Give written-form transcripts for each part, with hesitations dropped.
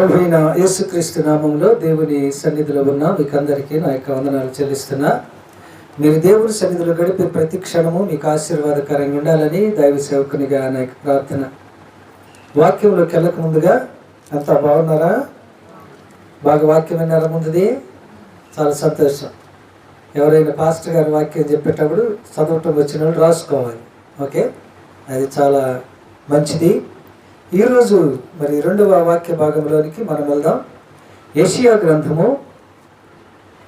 ప్రభువైన యేసుక్రీస్తు నామంలో దేవుని సన్నిధిలో ఉన్న మీకు అందరికీ నా యొక్క వందనాలు చెల్లిస్తున్నా. మీరు దేవుని సన్నిధిలో గడిపే ప్రతి క్షణము మీకు ఆశీర్వాదకరంగా ఉండాలని దైవ సేవకునిగా నా యొక్క ప్రార్థన. వాక్యంలోకి వెళ్ళక ముందుగా అంతా బాగున్నారా? బాగా వాక్యం విన్నారా? ముందుది చాలా సంతోషం. ఎవరైనా పాస్టర్ గారు వాక్యం చెప్పేటప్పుడు చదవటం వచ్చిన వాళ్ళు రాసుకోవాలి. ఓకే, అది చాలా మంచిది. ఈరోజు మరి రెండవ వాక్య భాగంలోనికి మనం వెళ్దాం. యెషయా గ్రంథము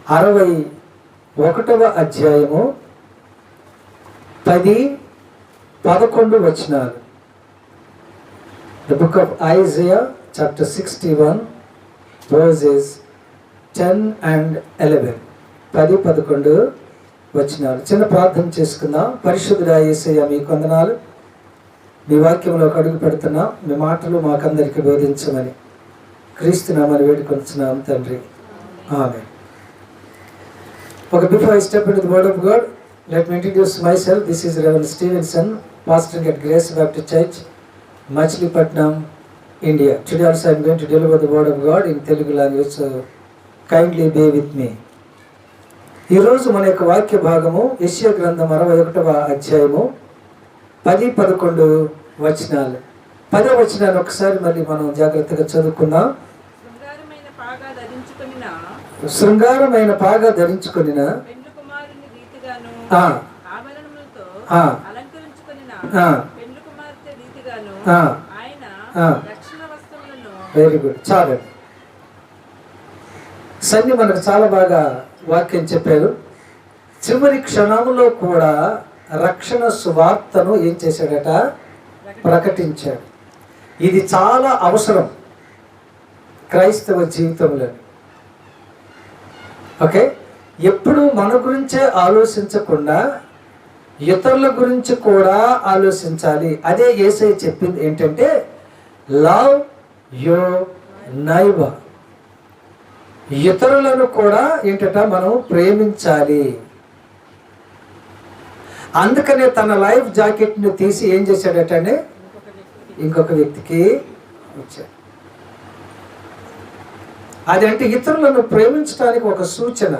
61వ అధ్యాయము 10-11 వచనాలు. The book of Isaiah chapter 61 verses 10 and 11. 10-11 వచనాలు. చిన్న ప్రార్థన చేసుకుందాం. పరిశుద్ధుడా యేసయ్య మీకు వందనాలు. మీ వాక్యంలో అడుగు పెడుతున్నాం. మీ మాటలు మాకందరికి బోధించమని క్రీస్తు నామమున వేడుకొంచున్నాం తండ్రి, ఆమేన్. Okay, before I step into the word of God, let me introduce myself. This is Reverend Stevenson, pastor at Grace Baptist Church, Machilipatnam, India. Today also I am going to deliver the word of God in Telugu language, so kindly bear with me. ఈ రోజు మన యొక్క వాక్య భాగము యెషయా గ్రంథం 61వ అధ్యాయము 10-11 వచనాలు. 10వ వచనాన్ని ఒకసారి మళ్ళీ మనం జాగ్రత్తగా చదువుకుందాం. శృంగారమైన పాగా ధరించుకొనిన వెరీ గుడ్, చాలు. సన్ని మనకు చాలా బాగా వాక్యం చెప్పారు. చివరి క్షణంలో కూడా రక్షణ సువార్తను ఏం చేశాడట? ప్రకటించాడు. ఇది చాలా అవసరం క్రైస్తవ జీవితంలో. ఓకే, ఎప్పుడు మన గురించే ఆలోచించకుండా ఇతరుల గురించి కూడా ఆలోచించాలి. అదే యేసయ్య చెప్పింది ఏంటంటే, లవ్ యువర్ నైబర్. ఇతరులను కూడా ఏంటట మనం ప్రేమించాలి. అందుకనే తన లైఫ్ జాకెట్ని తీసి ఏం చేశాడటండి? ఇంకొక వ్యక్తికి ఇచ్చాడు. అదంటే ఇతరులను ప్రేమించడానికి ఒక సూచన.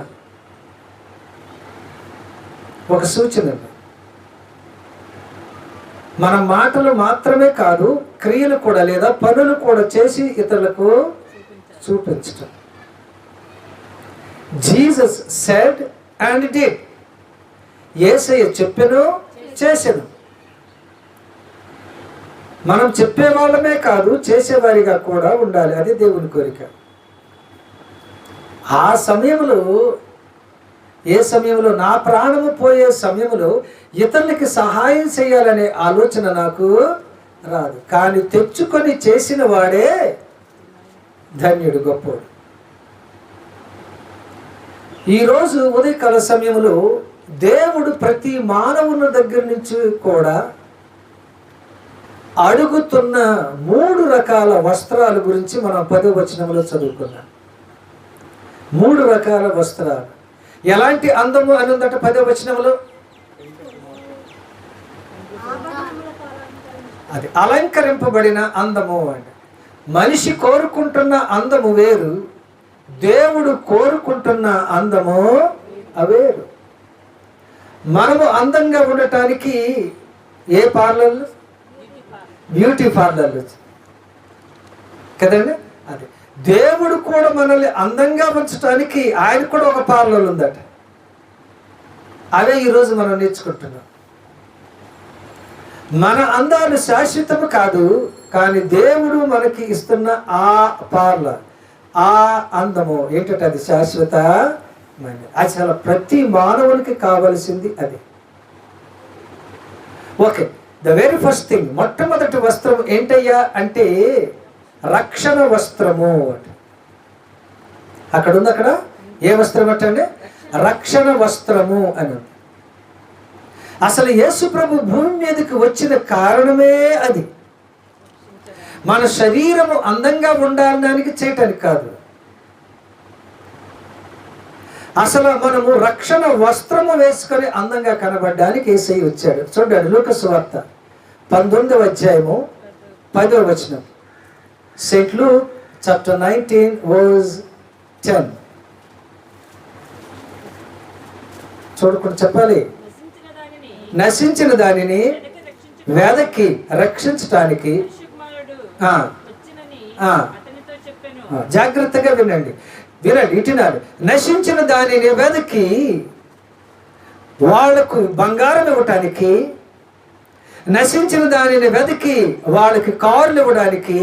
మన మాటలు మాత్రమే కాదు, క్రియలు కూడా లేదా పనులు కూడా చేసి ఇతరులకు చూపించటం. Jesus said and did. యేసయ్య చెప్పెను, చేసెను. మనం చెప్పేవాళ్ళమే కాదు, చేసేవారిగా కూడా ఉండాలి. అది దేవుని కోరిక. ఆ సమయంలో, ఏ సమయంలో? నా ప్రాణము పోయే సమయంలో ఇతరులకి సహాయం చేయాలనే ఆలోచన నాకు రాదు. కానీ తెచ్చుకొని చేసిన వాడే ధన్యుడు, గొప్పోడు. ఈరోజు ఉదయకాల సమయంలో దేవుడు ప్రతి మానవుని దగ్గర నుంచి కూడా అడుగుతున్న 3 రకాల వస్త్రాల గురించి మనం 10వ వచనంలో చదువుకున్నాం. 3 రకాల వస్త్రాలు. ఎలాంటి అందము అని ఉందట 10వ వచనంలో? అది అలంకరింపబడిన అందము. అంటే మనిషి కోరుకుంటున్న అందము వేరు, దేవుడు కోరుకుంటున్న అందము అవేరు. మనము అందంగా ఉండటానికి ఏ పార్లర్లు? బ్యూటీ పార్లర్లు కదండి. అది దేవుడు కూడా మనల్ని అందంగా ఉంచడానికి ఆయన కూడా ఒక పార్లర్ ఉందట. అవే ఈరోజు మనం నేర్చుకుంటున్నాం. మన అందాలు శాశ్వతము కాదు, కానీ దేవుడు మనకి ఇస్తున్న ఆ పార్లర్, ఆ అందము ఏంటంటే అది శాశ్వతమైనది. అది చాలా ప్రతి మానవునికి కావలసింది అది. Okay, the very first thing, మొట్టమొదటి వస్త్రం ఏంటయ్యా అంటే రక్షణ వస్త్రము. అక్కడ ఉంది. అక్కడ ఏ వస్త్రం అంటే? రక్షణ వస్త్రము అని. అసలు యేసు ప్రభు భూమి మీదకి వచ్చిన కారణమే అది. మన శరీరము అందంగా ఉండడానికి చేయటానికి కాదు. అసలు మనము రక్షణ వస్త్రము వేసుకొని అందంగా కనబడడానికి యేసయ్య వచ్చాడు. చూడండి, లూకా సువార్త 19వ అధ్యాయము 10వ వచనం. Saint Luke chapter 19 verse 10. చూడకుండా చెప్పాలి. నశించిన దానిని వెదకి రక్షించటానికి. జాగ్రత్తగా వినండి, ఇటున్నారు. నశించిన దానిని వెదకి వాళ్లకు బంగారం ఇవ్వటానికి, నశించిన దానిని వెదకి వాళ్ళకి కార్లు ఇవ్వడానికి,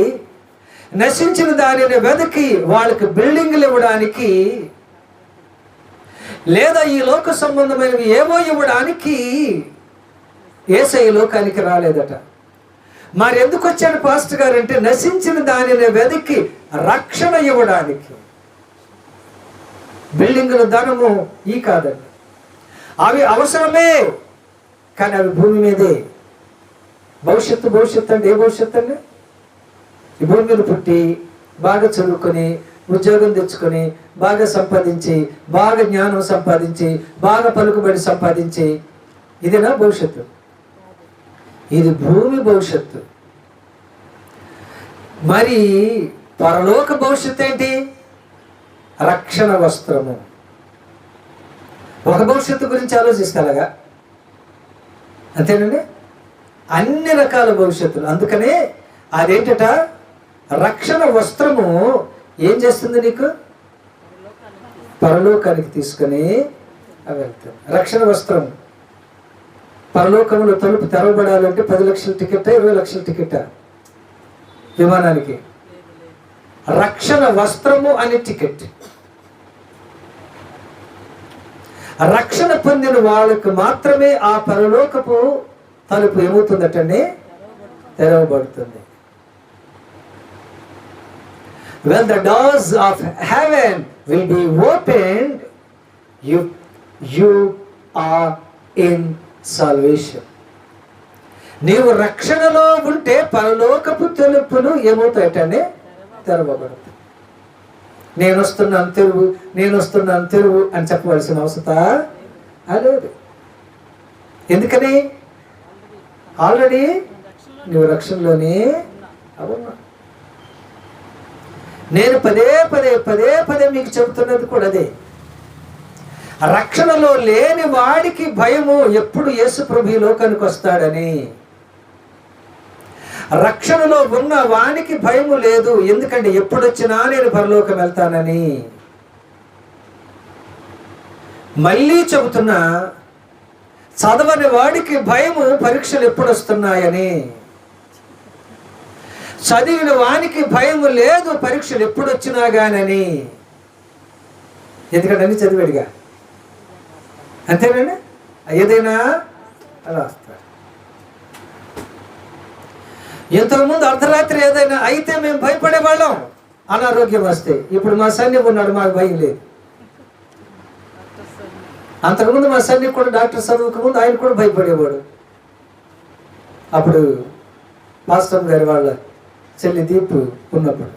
నశించిన దానిని వెదకి వాళ్ళకి బిల్డింగ్లు ఇవ్వడానికి, లేదా ఈ లోక సంబంధమైనవి ఏవో ఇవ్వడానికి యేసయ్య లోకానికి రాలేదట. మరి ఎందుకు వచ్చాడు పాస్టర్ గారు అంటే, నశించిన దానిని వెదకి రక్షణ ఇవ్వడానికి. బిల్డింగుల ధనము ఈ కాదండి, అవి అవసరమే, కానీ అవి భూమి మీదే. భవిష్యత్తు అంటే ఏ భవిష్యత్తు అండి? ఈ భూమి మీద పుట్టి బాగా చదువుకొని ఉద్యోగం తెచ్చుకొని బాగా సంపాదించి బాగా జ్ఞానం సంపాదించి బాగా పలుకుబడి సంపాదించి ఇదేనా భవిష్యత్తు? ఇది భూమి భవిష్యత్తు. మరి పరలోక భవిష్యత్తు ఏంటి? రక్షణ వస్త్రము. ఒక భవిష్యత్తు గురించి ఆలోచిస్తాగా, అంతేనండి. అన్ని రకాల భవిష్యత్తులు. అందుకనే అదేంటట, రక్షణ వస్త్రము ఏం చేస్తుంది? నీకు పరలోకానికి తీసుకొని వెళ్తాం. రక్షణ వస్త్రం. పరలోకంలో తలుపు తెరవబడాలంటే 10 లక్షల టికెట్టా 20 లక్షల టికెట్టా విమానానికి? రక్షణ వస్త్రము అనే టికెట్. రక్షణ పొందిన వాళ్ళకు మాత్రమే ఆ పరలోకపు తలుపు ఏమవుతుందటండి? తెరవబడుతుంది. When the doors of heaven will be opened, you are in salvation. నీవు రక్షణలో ఉంటే పరలోకపు తలుపులు ఏమవుతాయటండి? తెరవబడతాయి. నేను వస్తున్నాను తెరువు అని చెప్పవలసిన అవసరం లేదు. ఎందుకని? ఆల్రెడీ నువ్వు రక్షణలోనే అవునా. నేను పదే మీకు చెబుతున్నది కూడా అదే. రక్షణలో లేని వాడికి భయము ఎప్పుడు యేసు ప్రభు లోకానికి వస్తాడని. రక్షణలో ఉన్న వానికి భయము లేదు, ఎందుకంటే ఎప్పుడొచ్చినా నేను పరలోకం వెళ్తానని. మళ్ళీ చెబుతున్నా, చదవని వాడికి భయము పరీక్షలు ఎప్పుడు వస్తున్నాయని. చదివిన వానికి భయము లేదు పరీక్షలు ఎప్పుడు వచ్చినా గానని. ఎందుకంటే అన్ని చదివాడిగా, అంతేనండి. ఏదైనా రాస్తాడు. ఇంతకుముందు అర్ధరాత్రి ఏదైనా అయితే మేము భయపడేవాళ్ళం, అనారోగ్యం వస్తే. ఇప్పుడు మా సైన్యం ఉన్నాడు, మాకు భయం లేదు. అంతకుముందు మా సైన్యం కూడా డాక్టర్ చదువుకు ముందు ఆయన కూడా భయపడేవాడు. అప్పుడు పాస్టర్ గారి వాళ్ళ చెల్లి దీపు ఉన్నప్పుడు.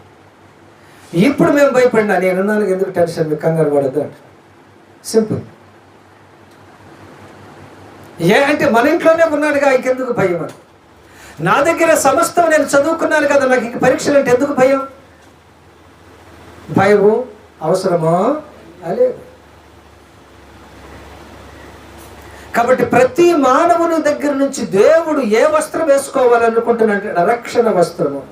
ఇప్పుడు మేము భయపడినా, నేనున్నాను, ఎందుకు టెన్షన్, మీకు కంగారు పడద్దు అంట. సింపుల్. అంటే మన ఇంట్లోనే ఉన్నాడుగా, ఇంకెందుకు భయం అని. నా దగ్గర సమస్తం నేను చదువుకున్నాను కదా, నాకు ఇంక పరీక్షలు అంటే ఎందుకు భయం? భయము అవసరమో లేదు. కాబట్టి ప్రతి మానవుని దగ్గర నుంచి దేవుడు ఏ వస్త్రం వేసుకోవాలనుకుంటున్నాడు? రక్షణ వస్త్రము.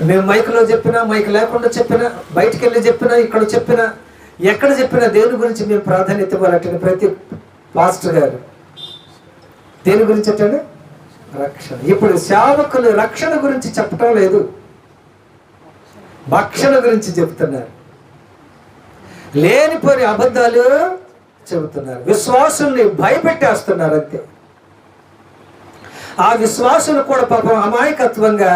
మేము మైకులో చెప్పినా, మైక్ లేకుండా చెప్పినా, బయటికి వెళ్ళి చెప్పినా, ఇక్కడ చెప్పినా, ఎక్కడ చెప్పినా దేని గురించి మేము ప్రాధాన్యత ఇవ్వాలంటే ప్రతి పాస్టర్ గారు దేని గురించి అంటే రక్షణ. ఇప్పుడు సేవకులు రక్షణ గురించి చెప్పటం లేదు, భక్షణ గురించి చెప్తున్నారు. లేనిపోని అబద్ధాలు చెబుతున్నారు. విశ్వాసుల్ని భయపెట్టేస్తున్నారు అంతే. ఆ విశ్వాసులు కూడా పాపం అమాయకత్వంగా,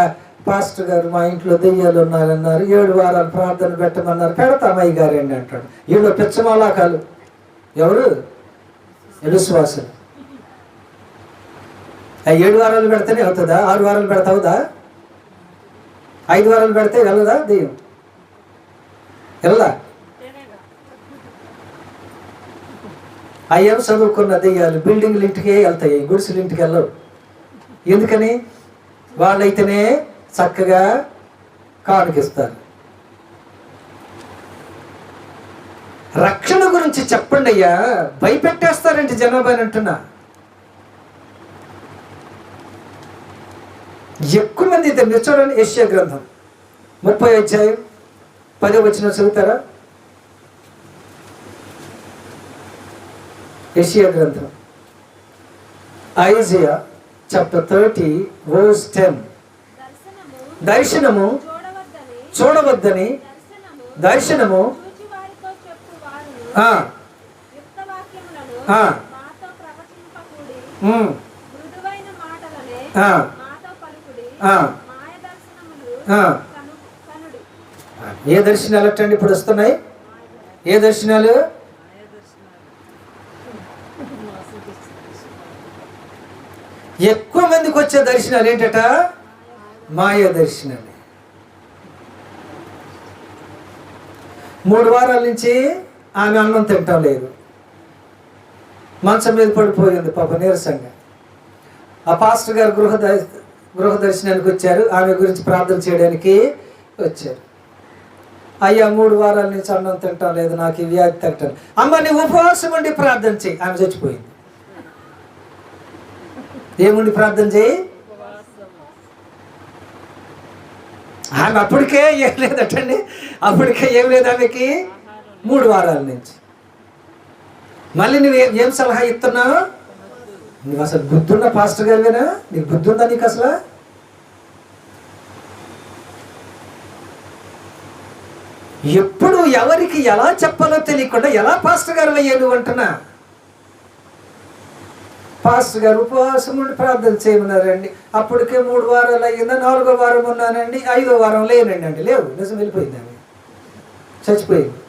పాస్టర్ గారు మా ఇంట్లో దెయ్యాలు ఉన్నారన్నారు, 7 వారాలు ప్రార్థన పెట్టమన్నారు, పెడతా అమ్మాయి గారండి అంటాడు. వీళ్ళు పిచ్చమాలాకాలు. ఎవరు? విశ్వాసులు. 7 వారాలు పెడితేనే అవుతుందా? 6 వారాలు పెడతావుదా? 5 వారాలు పెడితే వెళ్ళదా దెయ్యం? వెళ్ళదా? అయ్యాం చదువుకున్న దెయ్యాలు బిల్డింగ్లు ఇంటికే వెళ్తాయి, గుడిసెలు ఇంటికి వెళ్ళవు. ఎందుకని? వాళ్ళైతేనే చక్కగా కానుకిస్తారు. రక్షణ గురించి చెప్పండి అయ్యా, భయపెట్టేస్తారంటే జనాభాని అంటున్నా. ఎక్కువ మంది మీరు చూడండి, యెషయా గ్రంథం 30వ అధ్యాయం 10వ వచనం చదువుతారా? యెషయా గ్రంథం, ఐజియా చాప్టర్ 30 verse 10. దర్శనము చూడవద్దని దర్శనము ఏ దర్శనాలు అట్టండి ఇప్పుడు వస్తున్నాయి? ఏ దర్శనాలు? ఎక్కువ మందికి వచ్చే దర్శనాలు ఏంటట? మాయా దర్శనాలు. 3 వారాల నుంచి ఆమె అన్నం తింటాం లేదు, మంచం మీద పడిపోయింది పాప నీరసంగా. ఆ పాస్టర్ గారు గృహ దర్శనానికి వచ్చారు, ఆమె గురించి ప్రార్థన చేయడానికి వచ్చారు. అయ్యా 3 వారాల నుంచి అన్నం తింటాం లేదు, నాకు ఈ వ్యాధి తగ్గటం. అమ్మ నీ ఉపవాసం ఉండి ప్రార్థన చేయి. ఆమె చచ్చిపోయింది. ఏముండి ప్రార్థన చేయి? ఆమె అప్పటికే ఏం లేదటండి, అప్పటికే ఏం లేదు ఆమెకి 3 వారాల నుంచి. మళ్ళీ నువ్వు ఏం సలహా ఇస్తున్నావు? నువ్వు అసలు బుద్ధున్న పాస్టర్ గారివేనా? నీకు బుద్ధి ఉందా నీకు అసలు? ఎప్పుడు ఎవరికి ఎలా చెప్పాలో తెలియకుండా ఎలా పాస్టర్ గారు అయ్యా నువ్వు అంటున్నా? పాస్టర్ గారు ఉపవాసం ఉండి ప్రార్థన చేయమన్నారండి, అప్పటికే 3 వారాలు అయ్యిందా, 4వ వారం ఉన్నానండి, 5వ వారం లేనండి అండి. లేవు, నిజం వెళ్ళిపోయింది, ఆమె చచ్చిపోయింది.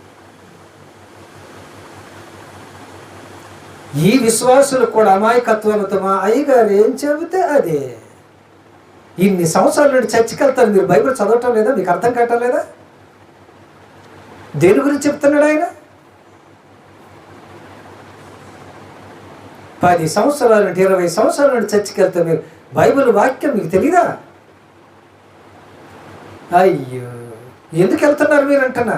ఈ విశ్వాసులు కూడా అమాయకత్వంతో మా అయ్యగారు ఏం చెబితే అదే. ఇన్ని సంవత్సరాల నుండి చర్చికి వెళ్తారు, మీరు బైబిల్ చదవటం లేదా? మీకు అర్థం కావటం లేదా? దేని గురించి చెప్తున్నాడు ఆయన? 10 సంవత్సరాల నుండి 20 సంవత్సరాల నుండి చర్చికి వెళ్తే మీరు బైబిల్ వాక్యం మీకు తెలీదా? అయ్యో ఎందుకు వెళ్తున్నారు మీరు అంటున్నా?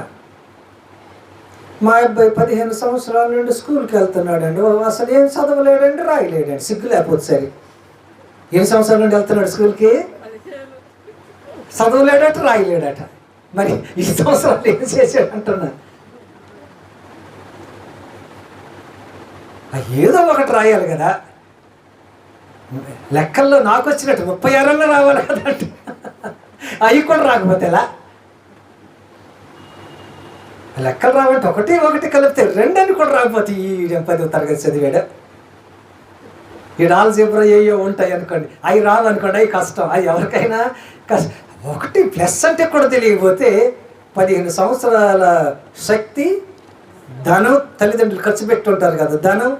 మా అబ్బాయి 15 సంవత్సరాల నుండి స్కూల్కి వెళ్తున్నాడండి, అసలు ఏం చదవలేడండి, రాయలేడండి, సిగ్గు లేకపోతే సరే. ఎన్ని సంవత్సరాల నుండి వెళ్తున్నాడు స్కూల్కి? చదవలేడట, రాయలేడట. మరి ఈ సంవత్సరాలు ఏం చేశాడు అంటున్నా? ఏదో ఒకటి రాయాలి కదా. లెక్కల్లో నాకు వచ్చినట్టు 36 రావాలి కదా అంటే అవి కూడా రాకపోతే ఎలా? లెక్కలు రావంటే ఒకటి కలిపితే 2 అని కూడా రాకపోతే ఈ 10వ తరగతి చదివాడు. ఈ ఆల్జీబ్రా ఏయో ఉంటాయి అనుకోండి, అవి రావనుకోండి, అవి కష్టం. అవి ఎవరికైనా కష్టం. 1 ప్లస్ అంటే కూడా తెలియకపోతే 15 సంవత్సరాల శక్తి, ధనం, తల్లిదండ్రులు ఖర్చు పెట్టుంటారు కదా, ధనం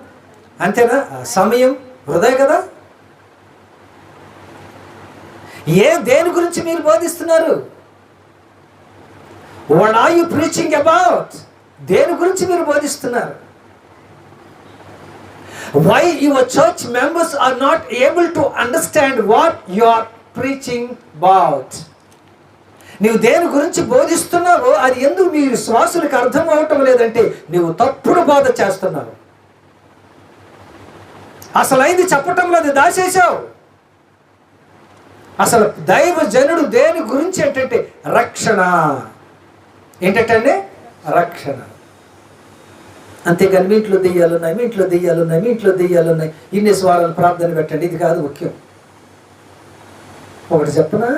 అంతేనా, సమయం వృధా కదా. దేని గురించి మీరు బోధిస్తున్నారు? What are you preaching about? దేని గురించి మీరు బోధిస్తున్నారు? Why your church members are not able to understand what you are preaching about? నీవు దేని గురించి బోధిస్తున్నావో అది ఎందుకు మీ విశ్వాసులకు అర్థం అవటం లేదంటే నువ్వు తప్పుడు బోధ చేస్తున్నావు. అసలు అయింది చెప్పటం లేదు, దాచేసావు. అసలు దైవ జనుడు దేని గురించి ఏంటంటే రక్షణ. ఏంటంటే రక్షణ. అంతేగాని మీ ఇంట్లో దెయ్యాలున్నాయి, మీ ఇంట్లో దెయ్యాలున్నాయి, మీ ఇంట్లో దెయ్యాలున్నాయి, ఇన్ని స్వారాలు ప్రార్థన పెట్టండి, ఇది కాదు ముఖ్యం. ఒకటి చెప్పనా,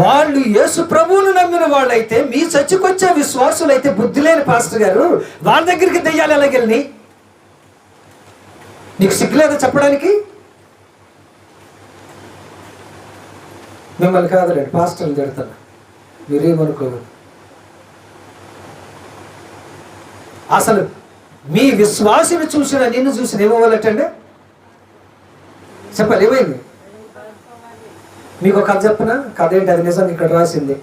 వాళ్ళు యేసు ప్రభువును నమ్మిన వాళ్ళైతే, మీ చర్చికొచ్చే విశ్వాసులైతే బుద్ధి లేని పాస్టర్ గారు వాళ్ళ దగ్గరికి దెయ్యాలు ఎలాగెళ్ళి? నీకు సిగ్గులేదా చెప్పడానికి? మిమ్మల్ని కాదులేండి, పాస్టర్లు తిడతాను, మీరేమనుకోదు. అసలు మీ విశ్వాసిని చూసిన నిన్ను చూసిన ఏమవ్వాలటండి? చెప్పాలి, ఏమైంది? మీకు ఒక కథ చెప్పనా? కథ ఏంటి? అది నిజం ఇక్కడ రాసింది.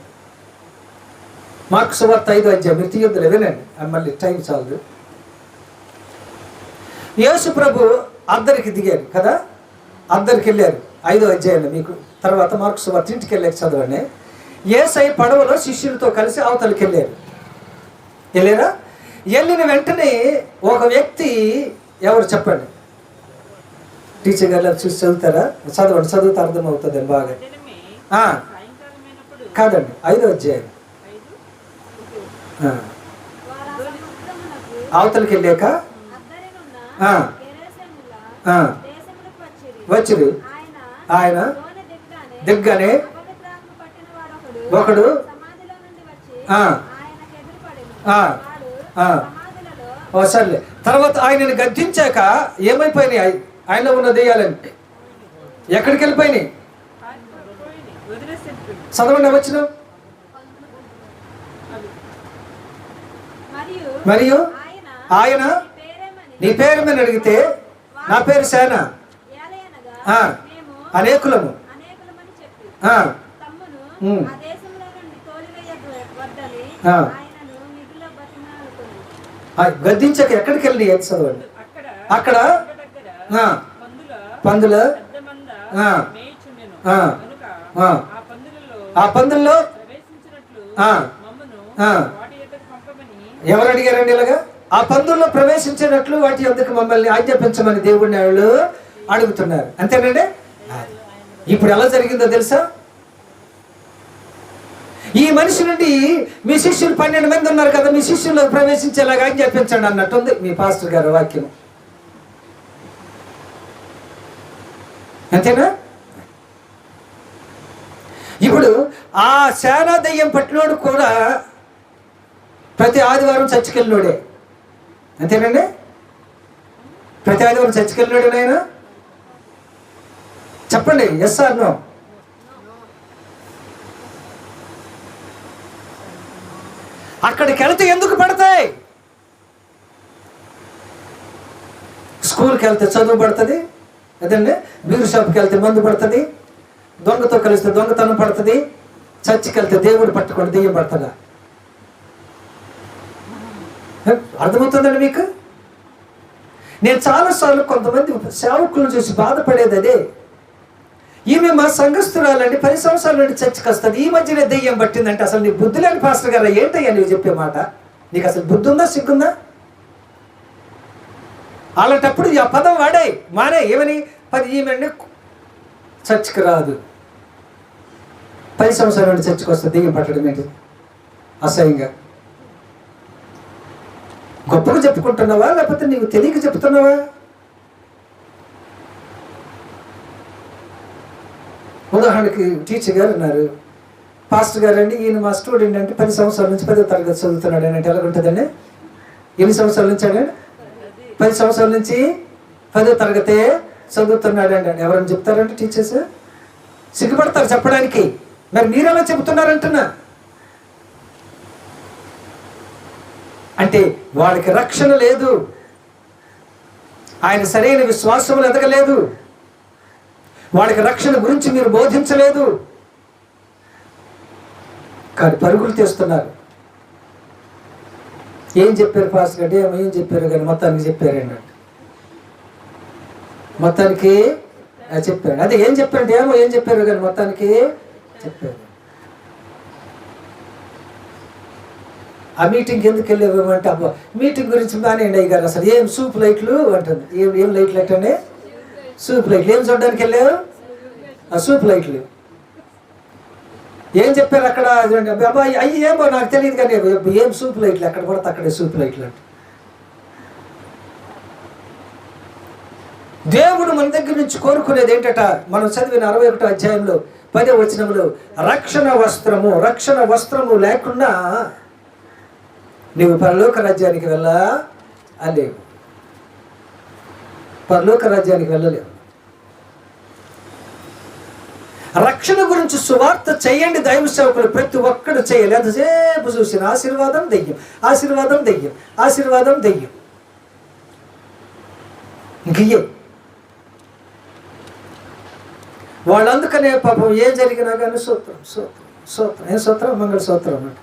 మార్కు సువార్త 5వ అధ్యాయం. మీరు తీయొద్దులే, వినండి, మళ్ళీ టైం చాలదు. యేసు ప్రభు అద్దరికి దిగారు కదా, అద్దరికి వెళ్ళారు 5వ అధ్యాయంలో. మీకు తర్వాత మార్కు సువార్త ఇంటికి వెళ్ళాక చదవండి. యేసయ్య పడవలో శిష్యులతో కలిసి అవతలికి వెళ్ళారా? వెళ్ళిన వెంటనే ఒక వ్యక్తి, ఎవరు చెప్పండి, టీచర్ గారు చూసి చదువుతారా? చదివితే అర్థమవుతుంది బాగా. కాదండి, 5వ అధ్యాయం. అవతలికి వెళ్ళాక వచ్చింది. ఆయన దిగ్గానే ఒకడు సర్లే. తర్వాత ఆయనని గద్దించాక ఏమైపోయినాయి? ఆయనలో ఉన్న దెయ్యాలని ఎక్కడికి వెళ్ళిపోయినాయి? చదవండి వచ్చిన. మరియు ఆయన నీ పేరు మీద అడిగితే నా పేరు సేన, అనేకులము. గద్దించక ఎక్కడికి వెళ్ళి చదవండి. అక్కడ పందుల ఆ పందుల్లో ఎవరు అడిగారండి ఇలాగా? ఆ పందుల్లో ప్రవేశించినట్లు వాటి యొద్దకు మమ్మల్ని ఆజ్ఞాపించమని దేవుడిని వాళ్ళు అడుగుతున్నారు. అంతేనండి. ఇప్పుడు ఎలా జరిగిందో తెలుసా? ఈ మనిషి నుండి మీ శిష్యులు 12 మంది ఉన్నారు కదా, మీ శిష్యుల్లో ప్రవేశించేలాగా ఆజ్ఞాపించండి అన్నట్టుంది మీ పాస్టర్ గారు వాక్యం. అంతేనా? ఇప్పుడు ఆ శానా దయ్యం పట్టినోడు కూడా ప్రతి ఆదివారం చర్చికి వెళ్ళినోడే. అంతేనండి? ప్రతి ఆదివారం చర్చికి వెళ్ళినోడేనాయన? చెప్పండి, ఎస్ ఆర్ నో? అక్కడికి వెళ్తే ఎందుకు పడతాయి? స్కూల్కి వెళ్తే చదువు పడుతుంది అదండి, బీరు షాప్కి వెళ్తే మందు పడుతుంది, దొంగతో కలిస్తే దొంగతనం పడుతుంది, చర్చికి వెళ్తే దేవుడు పట్టుకొని దెయ్యం పడుతుందా? అర్థమవుతుందండి మీకు? నేను చాలాసార్లు కొంతమంది సేవకులను చూసి బాధపడేది అదే. ఈమె మా సంఘస్థురాలండి, 10 సంవత్సరాల నుండి చర్చికి వస్తుంది, ఈ మధ్యనే దెయ్యం పట్టిందంటే అసలు నీ బుద్ధి లేని పాస్టర్ గారు ఏంటయ్యా నువ్వు చెప్పే మాట? నీకు అసలు బుద్ధి ఉందా, సిగ్గుందా? అలాంటప్పుడు ఆ పదం వాడే మానే. ఏమని? ఈమె చర్చికి రాదు, 10 సంవత్సరాల నుండి చర్చికి వస్తుంది, దెయ్యం పట్టడం ఏంటి? అసహ్యంగా. గొప్పగా చెప్పుకుంటున్నావా లేకపోతే నీకు తెలియక చెప్తున్నావా? ఉదాహరణకి టీచర్ గారు ఉన్నారు, పాస్టర్ గారు అండి, ఈయన మా స్టూడెంట్ అంటే 10 సంవత్సరాల నుంచి 10వ తరగతి చదువుతున్నాడు అంటే ఎలా ఉంటుందండి? ఎన్ని సంవత్సరాల నుంచి అండి? 10 సంవత్సరాల నుంచి 10వ తరగతే చదువుతున్నాడు అండి. ఎవరైనా చెప్తారంటే టీచర్స్ సిగ్గుపడతారు చెప్పడానికి. మరి మీరెలా చెబుతున్నారంటున్నా? అంటే వాడికి రక్షణ లేదు, ఆయన సరైన విశ్వాసములు ఎదగలేదు, వాడికి రక్షణ గురించి మీరు బోధించలేదు, కానీ పరుగులు తీస్తున్నారు. ఏం చెప్పారు పాస్టర్ గారు? ఏం చెప్పారు కానీ మొత్తానికి చెప్పారండి, మొత్తానికి చెప్పాడు. అదే ఏం చెప్పారంటే ఏం చెప్పారు కానీ మొత్తానికి చెప్పారు. ఆ మీటింగ్కి ఎందుకు వెళ్ళేవేమంటే, అబ్బా మీటింగ్ గురించి బాగానేండి అయ్యి గారు, అసలు ఏం సూప్ లైట్లు అంటుంది. ఏం లైట్లు అంటండి? సూప్ లైట్లు. ఏం చూడడానికి వెళ్ళావు? ఆ సూప్ లైట్లు. ఏం చెప్పారు అక్కడ? అబ్బాయి అయ్యి ఏమో నాకు తెలియదు కానీ ఏం సూప్ లైట్లు, ఎక్కడ పడితే అక్కడే సూప్ లైట్లు అంటే. దేవుడు మన దగ్గర నుంచి కోరుకునేది ఏంటట? మనం చదివిన 61వ అధ్యాయంలో 10వ వచనంలో, రక్షణ వస్త్రము లేకుండా నీవు పరలోక రాజ్యానికి వెళ్ళలేవు. పరలోక రాజ్యానికి వెళ్ళలేవు. రక్షణ గురించి సువార్త చేయండి దైవ సేవకులు, ప్రతి ఒక్కడు చేయాలి. ఎంతసేపు చూసిన ఆశీర్వాదం దెయ్యం, ఆశీర్వాదం దెయ్యం, ఆశీర్వాదం దెయ్యం. ఇంకయ్యే వాళ్ళందుకనే పాపం ఏం జరిగినా కానీ సూత్రం సూత్రం సూత్రం. ఏం సూత్రం? మంగళ సూత్రం అన్నమాట.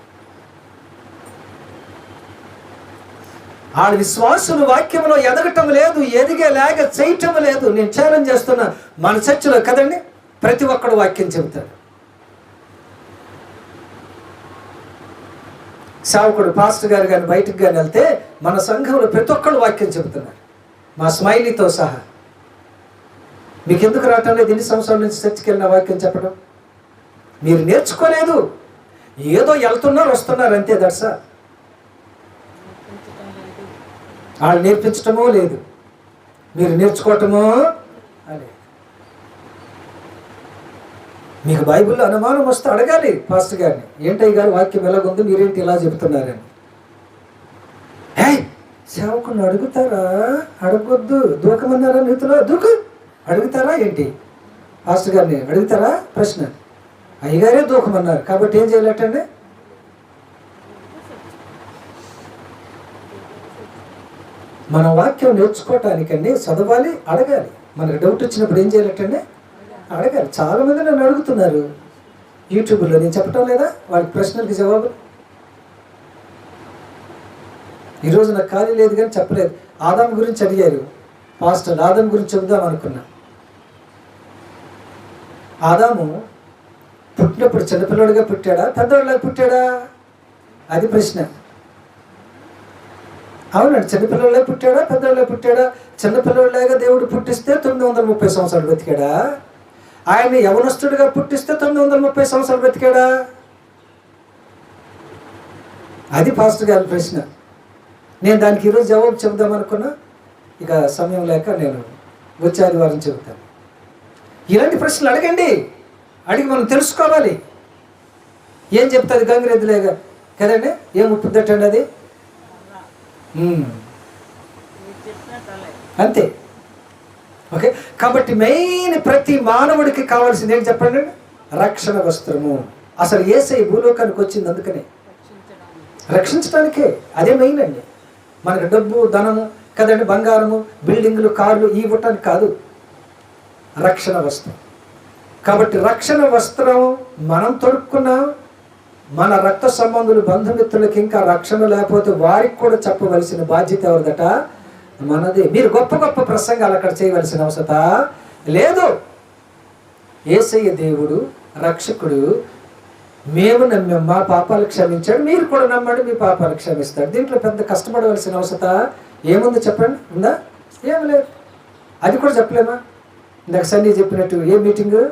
వాళ్ళ విశ్వాసులు వాక్యంలో ఎదగటం లేదు, ఎదిగేలాగ చేయటం లేదు. నేను ఛాలెంజ్ చేస్తున్నా, మన చర్చిలో కదండి ప్రతి ఒక్కడు వాక్యం చెబుతాడు. సేవకుడు పాస్టర్ గారు కానీ బయటకు కానీ వెళ్తే మన సంఘంలో ప్రతి ఒక్కళ్ళు వాక్యం చెబుతున్నారు, మా స్మైలీతో సహా. మీకు ఎందుకు రావటం లేదు? ఎన్ని సంవత్సరాల నుంచి చర్చికి వెళ్ళిన వాక్యం చెప్పడం? మీరు నేర్చుకోలేదు, ఏదో వెళ్తున్నారు వస్తున్నారు అంతే. That's all. వాళ్ళు నేర్పించటమో లేదు, మీరు నేర్చుకోవటమో అని. మీకు బైబిల్లో అనుమానం వస్తే అడగాలి పాస్టర్ గారిని, ఏంటయ్య గారు వాక్యం ఎలాగుంది, మీరేంటి ఇలా చెబుతున్నారని. సేవకుని అడుగుతారా? అడగొద్దు. దూకమన్నారా? నీతిలో దూకు. అడుగుతారా ఏంటి? పాస్టర్ గారిని అడుగుతారా? ప్రశ్న. అయ్యగారే దూకమన్నారు కాబట్టి ఏం చేయాలటండి? మన వాక్యం నేర్చుకోవటానికండి చదవాలి, అడగాలి. మనకు డౌట్ వచ్చినప్పుడు ఏం చేయాలటండి? అడగాలి. చాలామంది నన్ను అడుగుతున్నారు యూట్యూబ్లో, నేను చెప్పటం లేదా వాళ్ళ ప్రశ్నలకి జవాబు. ఈరోజు నాకు ఖాళీ లేదు కానీ చెప్పలేదు. ఆదాం గురించి అడిగారు పాస్టర్, ఆదాం గురించి చెబుదాం అనుకున్నా. ఆదాము పుట్టినప్పుడు చిన్నపిల్లడిగా పుట్టాడా, పెద్దవాళ్ళగా పుట్టాడా? అది ప్రశ్న. అవునండి, చిన్నపిల్లలే పుట్టాడా, పెద్దవాళ్ళే పుట్టాడా? చిన్నపిల్లలాగా దేవుడు పుట్టిస్తే 930 సంవత్సరాలు బతికాడా? ఆయన యవనస్తుడిగా పుట్టిస్తే 930 సంవత్సరాలు బతికాడా? అది పాస్టర్ గారి ప్రశ్న. నేను దానికి ఈరోజు జవాబు చెబుదాం అనుకున్నా, ఇక సమయం లేక నేను వచ్చే ఆదివారం చెబుతాను. ఇలాంటి ప్రశ్నలు అడగండి, అడిగి మనం తెలుసుకోవాలి. ఏం చెప్తుంది గంగిరెద్దులేగా కదండి, ఏం ఉప్పుద్దటండి అది? అంతే. ఓకే, కాబట్టి మెయిన్ ప్రతి మానవుడికి కావాల్సింది ఏంటి చెప్పండి? రక్షణ వస్త్రము. అసలు యేసయ్య భూలోకానికి వచ్చింది అందుకనే, రక్షించడానికే. అదే మెయిన్ అండి. మనకు డబ్బు ధనము కదండి, బంగారము బిల్డింగులు కార్లు ఇవ్వటానికి కాదు, రక్షణ వస్త్రం. కాబట్టి రక్షణ వస్త్రం మనం తొడుక్కున్నాం. మన రక్త సంబంధులు బంధుమిత్రులకి ఇంకా రక్షణ లేకపోతే వారికి కూడా చెప్పవలసిన బాధ్యత ఎవరిదట? మనదే. మీరు గొప్ప గొప్ప ప్రసంగాలు అక్కడ చేయవలసిన అవసరం లేదు. యేసయ్య దేవుడు రక్షకుడు, మేము నమ్మాం, మా పాపాలు క్షమించాడు, మీరు కూడా నమ్మండి, మీ పాపాలు క్షమిస్తాడు. దీంట్లో పెద్ద కష్టపడవలసిన అవసరం ఏముంది చెప్పండి? ఉందా? ఏం లేదు. అది కూడా చెప్పలేమా? ఇందాక సన్నీ చెప్పినట్టు ఏ మీటింగు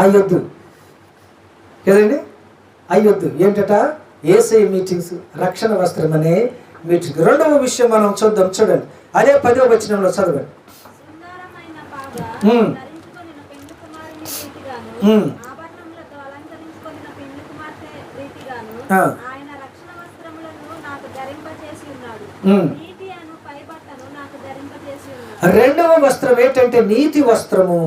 అయ్యొద్దు కదండి, అయ్యొద్దు. ఏంటట? యేసయ్య మీటింగ్స్, రక్షణ వస్త్రం అనే మీటింగ్. రెండవ విషయం మనం చూద్దాం, చూడండి. అదే 10వ వచనంలో చదవండి. రెండవ వస్త్రం ఏంటంటే నీతి వస్త్రము.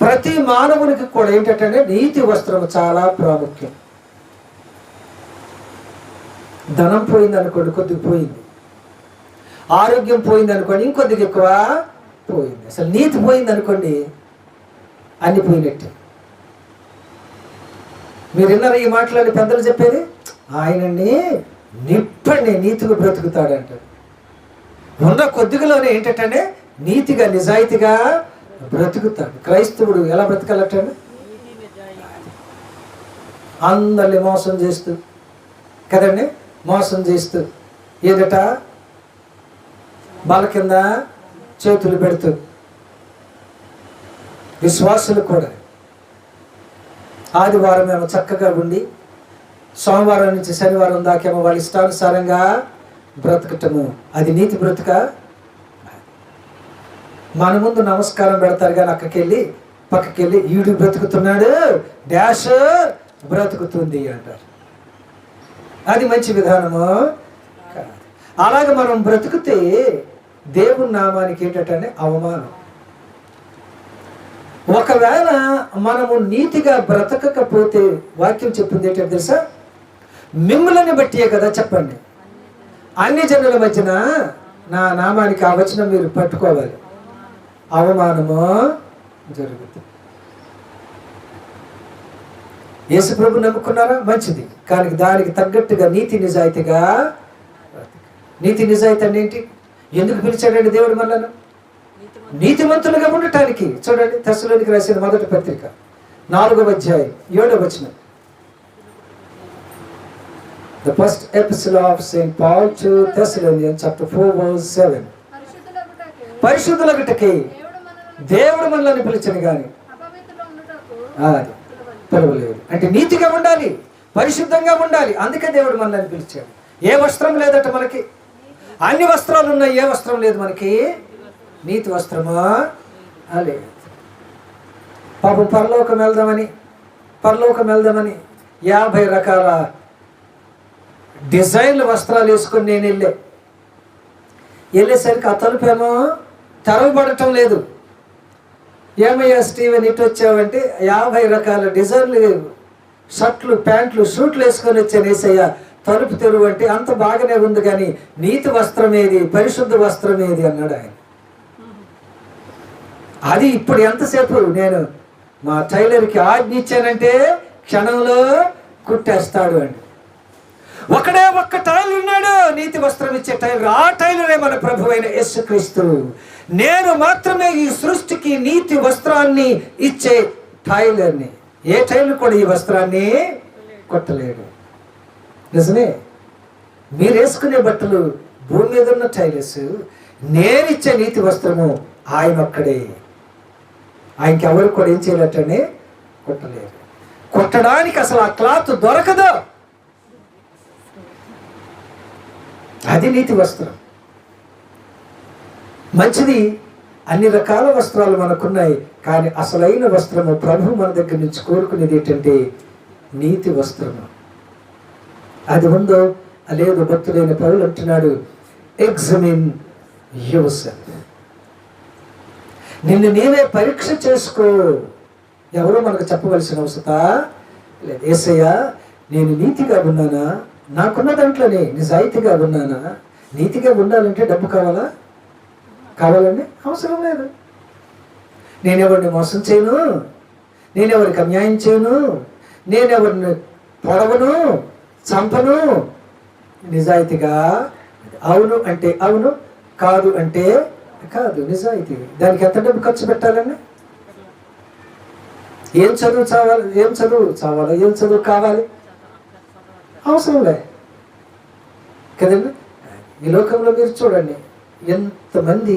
ప్రతి మానవునికి కూడా ఏంటంటే నీతి వస్త్రము చాలా ప్రాముఖ్యం. ధనం పోయింది అనుకోండి, కొద్దిగా పోయింది. ఆరోగ్యం పోయింది అనుకోండి, ఇంకొద్దిగా ఎక్కువ పోయింది. అసలు నీతి పోయింది అనుకోండి, అన్ని పోయినట్టే. మీరు విన్నారా ఈ మాటలని పెద్దలు చెప్పేది? ఆయనని నిప్పండి నీతిగా బ్రతుకుతాడంటారు. ఉన్న కొద్దిగలోనే ఏంటంటే నీతిగా నిజాయితీగా బ్రతుకుతాడు. క్రైస్తవుడు ఎలా బ్రతకాలంటాడు? అందరిని మోసం చేస్తూ కదండి, మోసం చేస్తూ ఏదట బాల కింద చేతులు పెడుతూ. విశ్వాసులు కూడా ఆదివారం ఏమో చక్కగా ఉండి సోమవారం నుంచి శనివారం దాకేమో వాళ్ళ ఇష్టానుసారంగా బ్రతకటము. అది నీతి బ్రతుక? మన ముందు నమస్కారం పెడతారు కానీ పక్కకెళ్ళి ఈడు బ్రతుకుతున్నాడు, డాష్ బ్రతుకుతుంది అంటారు. అది మంచి విధానము కాదు. అలాగే మనం బ్రతుకుతే దేవుని నామానికి ఏంటంటే అవమానం. ఒకవేళ మనము నీతిగా బ్రతకకపోతే వాక్యం చెప్పింది ఏంటంటే తెలుసా? మిమ్ములని బట్టియే కదా చెప్పండి, అన్ని జనుల మధ్యన నా నామానికి ఆ వచనం మీరు పట్టుకోవాలి, అవమానము జరుగుతుంది. యేసు ప్రభు నమ్ముకున్నారా? మంచిది. కానీ దానికి తగ్గట్టుగా నీతి నిజాయితీగా. నీతి నిజాయితీ అంటే ఏంటి? ఎందుకు పిలిచాడండి దేవుడు మనల్ని? నీతిమంతులుగా ఉండటానికి. చూడండి, తెస్సలోనికి రాసిన మొదటి పత్రిక 4వ అధ్యాయం 7వ వచనం. The first epistle of St. Paul to Thessalonians chapter 4 verse 7. పరిశుద్ధులగుటకి దేవుడు మనల్ని పిలిచను గాని పిలవలేదు. అంటే నీతిగా ఉండాలి, పరిశుద్ధంగా ఉండాలి, అందుకే దేవుడు మనల్ని పిలిచాడు. ఏ వస్త్రం లేదట మనకి, అన్ని వస్త్రాలు ఉన్నాయి, ఏ వస్త్రం లేదు మనకి, నీతి వస్త్రమా లేదు. పాపం పరలోకం వెళ్దామని 50 రకాల డిజైన్ల వస్త్రాలు వేసుకొని నేను వెళ్ళేసరికి ఆ తలుపేమో తెరవబడటం లేదు. ఏమయ్యా స్టీవెన్ ఇటు వచ్చావంటే 50 రకాల డిజైన్లు షర్ట్లు, ప్యాంట్లు, షూట్లు వేసుకొని వచ్చాను. ఏసయ్యా తలుపు తెరువు అంటే అంత బాగానే ఉంది, కానీ నీతి వస్త్రం ఏది, పరిశుద్ధ వస్త్రం ఏది అన్నాడు ఆయన. అది ఇప్పుడు ఎంతసేపు నేను మా టైలర్కి ఆజ్ఞ ఇచ్చానంటే క్షణంలో కుట్టేస్తాడు అండి. ఒక్క టైలర్ ఉన్నాడు, నీతి వస్త్రం ఇచ్చే టైలర్. ఆ టైలరే మన ప్రభువైన యేసుక్రీస్తు. నేను మాత్రమే ఈ సృష్టికి నీతి వస్త్రాన్ని ఇచ్చే టైలర్ని. ఏ టైలర్ కూడా ఈ వస్త్రాన్ని కొట్టలేడు. నిజమే, మీరు వేసుకునే బట్టలు భూమి మీద ఉన్న టైలర్స్, నేనిచ్చే నీతి వస్త్రము ఆయన ఒక్కడే. ఆయనకి ఎవరు కూడా ఏం చేయలేటనే కొట్టలేరు. కొట్టడానికి అసలు ఆ క్లాత్ దొరకదు. అది నీతి వస్త్రం. మంచిది, అన్ని రకాల వస్త్రాలు మనకున్నాయి, కానీ అసలైన వస్త్రము ప్రభు మన దగ్గర నుంచి కోరుకునేది ఏంటంటే నీతి వస్త్రము. అది ఉందో లేదు భక్తుడైన పౌలు అంటున్నాడు, ఎగ్జామిన్ యువర్సెల్ఫ్. నిన్ను నీవే పరీక్ష చేసుకో. ఎవరో మనకు చెప్పవలసిన అవసరం లేదు. యేసయ్యా నేను నీతిగా ఉన్నానా, నాకున్న దాంట్లోనే నిజాయితీగా ఉన్నానా? నీతిగా ఉండాలంటే డబ్బు కావాలండి? అవసరం లేదు. నేనెవరిని మోసం చేయను, నేనెవరికి అన్యాయం చేయను, నేనెవరిని పొడవను, చంపను. నిజాయితీగా అవును అంటే అవును, కాదు అంటే కాదు. నిజాయితీ. దానికి ఎంత డబ్బు ఖర్చు పెట్టాలండి? ఏం చదువు చావాలి, ఏం చదువు కావాలి? అవసరంలే కదండి. ఈ లోకంలో మీరు చూడండి, ఎంతమంది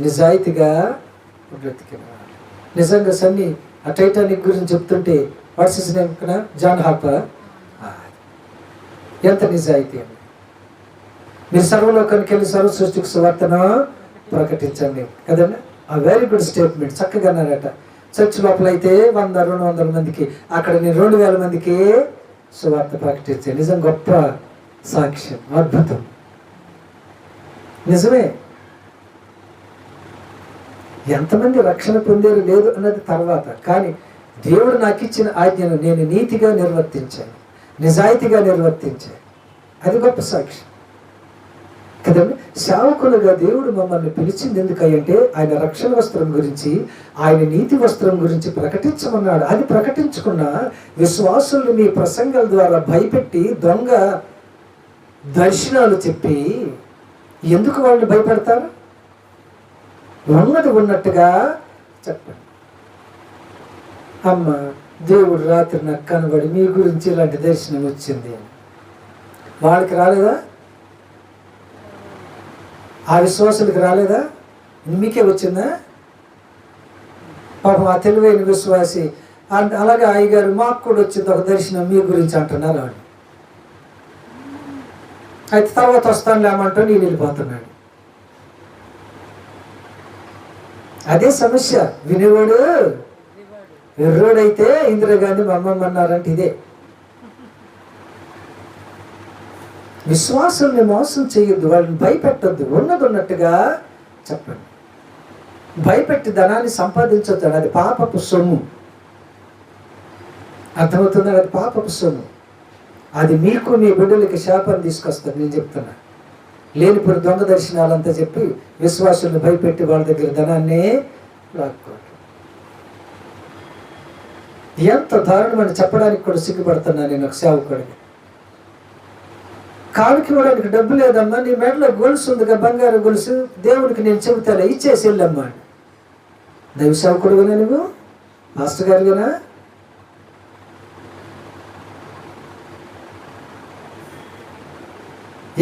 నిజాయితీగా బ్రతికినారు. నిజంగా సన్ని ఆ టైటానిక్ గురించి చెప్తుంటే వాట్స్ హిస్ నేమ్ కదా, జాన్ హార్పర్. ఎంత నిజాయితీ అండి. మీరు సర్వలోకానికి వెళ్ళి సర్వ సృష్టికి సువార్తను ప్రకటించండి కదండి. ఆ వెరీ గుడ్ స్టేట్మెంట్. చక్కగా అన్నారట. చర్చ్ లోపల అయితే 100-200 మందికి, అక్కడ నేను 2000 మందికి సువార్త ప్రకటించే నిజం గొప్ప సాక్ష్యం, అద్భుతం. నిజమే. ఎంతమంది రక్షణ పొందేరు లేదు అన్నది తర్వాత, కానీ దేవుడు నాకు ఇచ్చిన ఆజ్ఞను నేను నీతిగా నిర్వర్తించాను, నిజాయితీగా నిర్వర్తించాను. అది గొప్ప సాక్ష్యం కదండి. సేవకులుగా దేవుడు మమ్మల్ని పిలిచింది ఎందుకంటే ఆయన రక్షణ వస్త్రం గురించి, ఆయన నీతి వస్త్రం గురించి ప్రకటించమన్నాడు. అది ప్రకటించుకున్న విశ్వాసులు మీ ప్రసంగాల ద్వారా భయపెట్టి దొంగ దర్శనాలు చెప్పి ఎందుకు వాళ్ళు భయపడతారు? ఉన్నది ఉన్నట్టుగా చెప్పండి. అమ్మ దేవుడు రాత్రి నాకు కనబడి మీ గురించి ఇలాంటి దర్శనం వచ్చింది. వాళ్ళకి రాలేదా? ఆ విశ్వాసులకు రాలేదా? మీకే వచ్చిందా? పాపం ఆ తెలివైన విశ్వాసి అలాగే అయ్యగారు మాకు కూడా వచ్చింది ఒక దర్శనం మీ గురించి అంటున్నారు. వాడు అయితే తర్వాత వస్తాను లేమంటూ నేను వెళ్ళిపోతున్నాడు. అదే సమస్య. వినేవాడు ఎర్రోడైతే ఇందిరాగాంధీ మమ్మల్ని అన్నారంటే ఇదే. విశ్వాసుల్ని మోసం చేయొద్దు, వాళ్ళని భయపెట్టద్దు, ఉన్నది ఉన్నట్టుగా చెప్పండి. భయపెట్టి ధనాన్ని సంపాదించొద్దు, అది పాపపు సొమ్ము. అర్థమవుతుంది? అది పాపపు సొమ్ము. అది మీకు మీ బిడ్డలకి శాపాన్ని తీసుకొస్తుంది. నేను చెప్తున్నా. లేనిపోయిన దొంగ దర్శనాలంతా చెప్పి విశ్వాసుల్ని భయపెట్టి వాళ్ళ దగ్గర ధనాన్ని లాక్కోండి. ఎంత దారుణమని చెప్పడానికి కూడా సిగ్గుపడుతున్నా నేను ఒక సేవకుడిని. కాలుకి ఇవ్వడానికి డబ్బు లేదమ్మా, నీ మెడలో గొలుసు ఉందిగా, బంగారు గొలుసు, దేవుడికి నేను చెబుతాను ఇచ్చేసి వెళ్ళమ్మా. దైవ సేవకుడుగా నువ్వు, మాస్టర్ గారుగానా?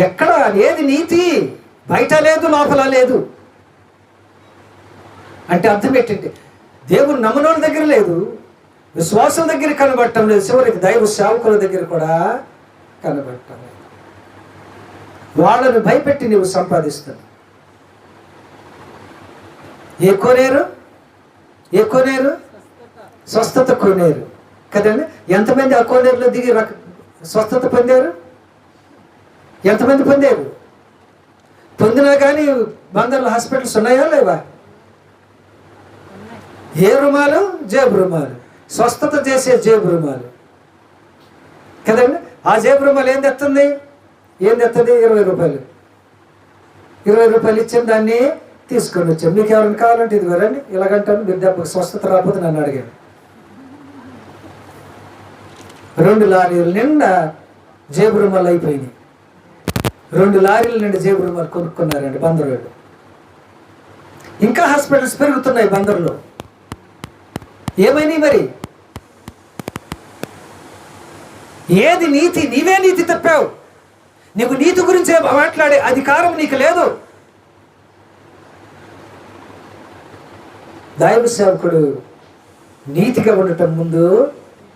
ఎక్కడ ఏది నీతి? బయట లేదు, లోపల లేదు. అంటే అర్థం ఏంటంటే దేవుడు నమ్మనోళ్ళ దగ్గర లేదు, విశ్వాసం దగ్గర కనబడటం లేదు, చివరికి దైవ సేవకుల దగ్గర కూడా కనబడటం లేదు. వాళ్ళను భయపెట్టి నీవు సంపాదిస్తున్నావు. ఏ కోనేరు? స్వస్థత కోనేరు కదండి. ఎంతమంది ఆ కోనేరులో దిగి స్వస్థత పొందారు? ఎంతమంది పొందారు? పొందినా కానీ బందర్లో హాస్పిటల్స్ ఉన్నాయా లేవా? ఏ రుమాలు? జేబు రుమాలు. స్వస్థత చేసే జేబు రుమాలు కదండి. ఆ జేబు రుమాలు ఏం తెస్తుంది? 20 రూపాయలు. 20 రూపాయలు ఇచ్చిన దాన్ని తీసుకొని వచ్చాను. మీకు ఎవరైనా కావాలంటే ఇది రండి, ఇలాగంటాను. మీరు దెబ్బకి స్వస్థత రాకపోతే నన్ను అడిగాను. 2 లారీల నిండా జేబు రుమాలు అయిపోయినాయి. 2 లారీల నిండా జేబు రుమాలు కొనుక్కున్నారండి బందరు. ఇంకా హాస్పిటల్స్ పెరుగుతున్నాయి బందరులో. ఏమైనాయి మరి? ఏది నీతి? నీవే నీతి తప్పావు. నీకు నీతి గురించే మాట్లాడే అధికారం నీకు లేదు. దైవ సేవకుడు నీతిగా ఉండటం ముందు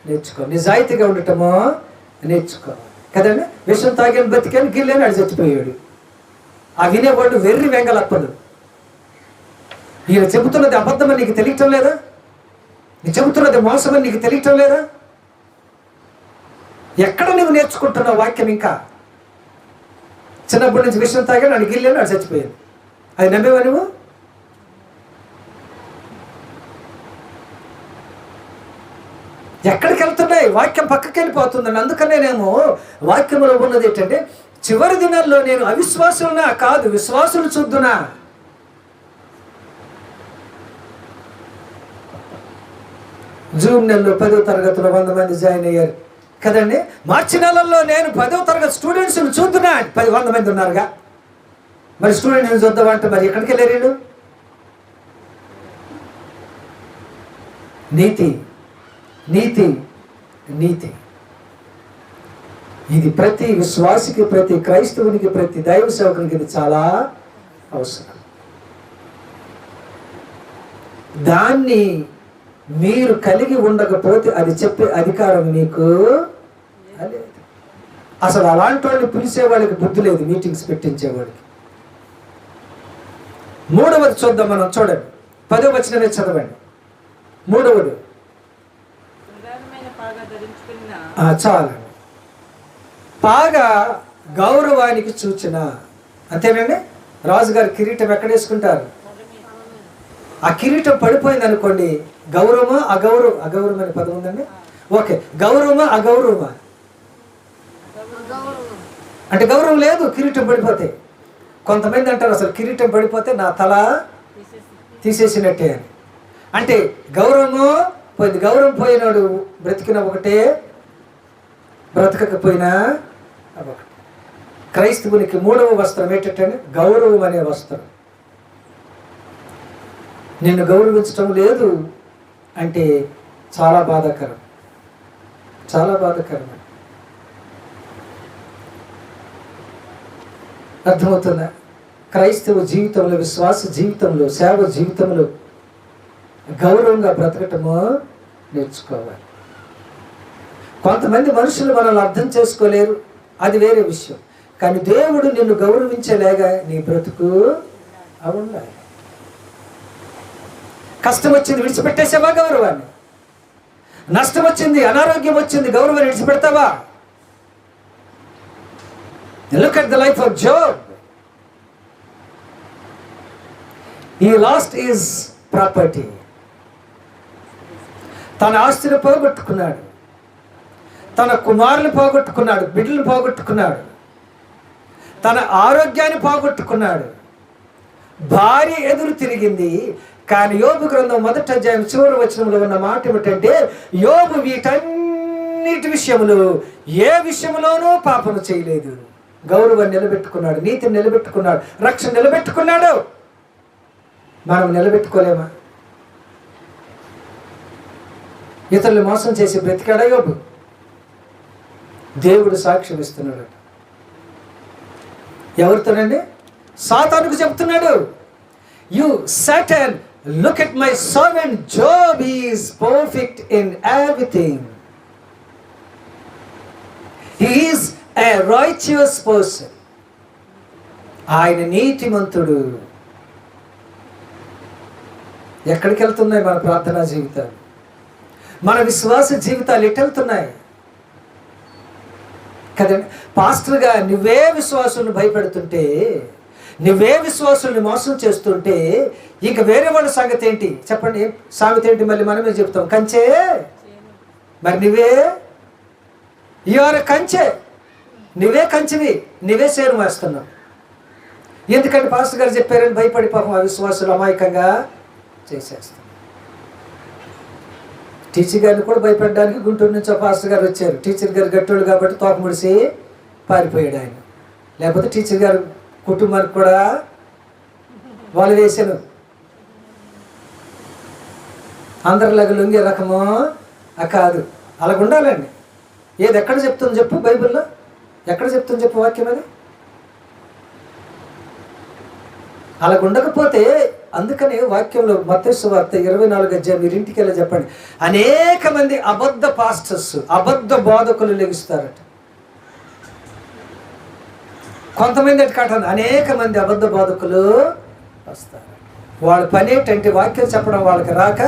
నేర్చుకో, నిజాయితీగా ఉండటమో నేర్చుకో కదండి. విషం తాగాను, బతికాను, గిల్లేని ఆడు చచ్చిపోయాడు. ఆ వినేవాళ్ళు వెర్రి వెంగలప్పలు. ఈయన చెబుతున్నది అబద్ధమని నీకు తెలియటం లేదా? నీ చెబుతున్నది మోసమని నీకు తెలియటం లేదా? ఎక్కడ నువ్వు నేర్చుకుంటున్నావు వాక్యం? ఇంకా చిన్నప్పటి నుంచి విషయం తాగాను, ఆడు గిల్లేని ఆడు చచ్చిపోయాడు. అది నమ్మేవా నువ్వు? ఎక్కడికి వెళ్తున్నాయి? వాక్యం పక్కకి వెళ్ళిపోతుందండి. అందుకనేనేమో వాక్యంలో ఉన్నది ఏంటంటే, చివరి దినాల్లో నేను అవిశ్వాసులనా కాదు, విశ్వాసులు చూద్దునా. జూన్ నెలలో 10వ తరగతిలో 100 మంది జాయిన్ అయ్యారు కదండి. మార్చి నెలల్లో నేను 10వ తరగతి స్టూడెంట్స్ని చూద్దునా. 100 మంది ఉన్నారుగా, మరి స్టూడెంట్స్ని చూద్దామంటే మరి ఎక్కడికి వెళ్ళారు వీళ్ళు? నీతి నీతి నీతి ఇది ప్రతి విశ్వాసికి, ప్రతి క్రైస్తవునికి, ప్రతి దైవ సేవకునికి ఇది చాలా అవసరం. దాన్ని మీరు కలిగి ఉండకపోతే అది చెప్పే అధికారం మీకు లేదు. అసలు అలాంటి వాళ్ళు పిలిచే వాళ్ళకి బుద్ధి లేదు, మీటింగ్స్ పెట్టించేవాడికి. 3వది చూద్దాం మనం. చూడండి, 10వ వచనమే చదవండి. 3వది చాలండి. పాగా గౌరవానికి సూచన. అంతేనండి. రాజుగారు కిరీటం ఎక్కడ వేసుకుంటారు? ఆ కిరీటం పడిపోయింది అనుకోండి, గౌరవమా అగౌరవం అనే పదం ఉందండి. ఓకే, గౌరవమా అగౌరవమా? అంటే గౌరవం లేదు కిరీటం పడిపోతే. కొంతమంది అంటారు అసలు కిరీటం పడిపోతే నా తల తీసేసినట్టే అని. అంటే గౌరవము పోయింది. గౌరవం పోయినాడు బ్రతికిన ఒకటే, బ్రతకకపోయినా ఒకటి. క్రైస్తవునికి 3వ వస్త్రం ఏంటంటే గౌరవం అనే వస్త్రం. నిన్ను గౌరవించటం లేదు అంటే చాలా బాధాకరం, చాలా బాధాకరం. అర్థమవుతుందా? క్రైస్తవ జీవితంలో, విశ్వాస జీవితంలో, సేవ జీవితంలో గౌరవంగా బ్రతకటము నేర్చుకోవాలి. కొంతమంది మనుషులు మనల్ని అర్థం చేసుకోలేరు, అది వేరే విషయం. కానీ దేవుడు నిన్ను గౌరవించలేగా నీ బ్రతుకు ఉండాలి. కష్టం వచ్చింది, విడిచిపెట్టేసావా గౌరవాన్ని? నష్టం వచ్చింది, అనారోగ్యం వచ్చింది, గౌరవాన్ని విడిచిపెడతావా? Look at the life of Job. He lost his property. తన ఆస్తిని పోగొట్టుకున్నాడు, తన కుమారులు పోగొట్టుకున్నాడు, బిడ్డలు పోగొట్టుకున్నాడు, తన ఆరోగ్యాన్ని పోగొట్టుకున్నాడు, భార్య ఎదురు తిరిగింది. కానీ యోబు గ్రంథం 1వ అధ్యాయం చివరి వచనంలో ఉన్న మాట ఏమిటంటే, యోబు వీటన్నిటి విషయములు ఏ విషయంలోనూ పాపము చేయలేదు. గౌరవాన్ని నిలబెట్టుకున్నాడు, నీతిని నిలబెట్టుకున్నాడు, రక్షణ నిలబెట్టుకున్నాడు. మనం నిలబెట్టుకోలేమా? ఇతరులు మోసం చేసి బ్రతికాడా యోబు? దేవుడు సాక్ష్యం ఇస్తున్నాడు. ఎవరితోనండి? సాతానుకు చెప్తున్నాడు, you Satan, look at my servant job, he is perfect in everything, he is a righteous person. ఆయన నీతిమంతుడు. ఎక్కడికి వెళ్తున్నాయి మన ప్రార్థనా జీవితాలు? మన విశ్వాస జీవితాలు ఎటు వెళ్తున్నాయి కదండి? పాస్టర్గా నువ్వే విశ్వాసులను భయపెడుతుంటే, నువ్వే విశ్వాసుల్ని మోసం చేస్తుంటే, ఇంక వేరే వాళ్ళ సంగతి ఏంటి చెప్పండి? సామెత ఏంటి? మళ్ళీ మనమే చెప్తాం, కంచే. మరి నువ్వే యువర్ కంచె, నువ్వే కంచెవి, నువ్వే సేరు వేస్తున్నావు. ఎందుకంటే పాస్టర్ గారు చెప్పారని భయపడి పాపం ఆ విశ్వాసులు అమాయకంగా చేసేస్తాం. టీచర్ గారిని కూడా భయపడడానికి గుంటూరు నుంచి పాస్టర్ గారు వచ్చారు. టీచర్ గారు గట్టోళ్ళు కాబట్టి తోక ముడిసి పారిపోయాడు ఆయన. లేకపోతే టీచర్ గారు కుటుంబానికి కూడా వాళ్ళు వేసాను. అందరిలాగా లొంగే రకము కాదు, అలాగ ఉండాలండి. ఏది ఎక్కడ చెప్తుంది చెప్పు? బైబిల్లో ఎక్కడ చెప్తుంది చెప్పు వాక్యం? అది అలాగ ఉండకపోతే, అందుకని వాక్యంలో మత్తయి సువార్త 24 మీరు ఇంటికి వెళ్ళి చెప్పండి, అనేక మంది అబద్ధ పాస్టర్స్, అబద్ధ బోధకులు లెగిస్తారట. కొంతమంది కాదు, అనేక మంది అబద్ధ బోధకులు వస్తారు. వాళ్ళ పని ఏంటంటే వాక్యం చెప్పడం వాళ్ళకి రాక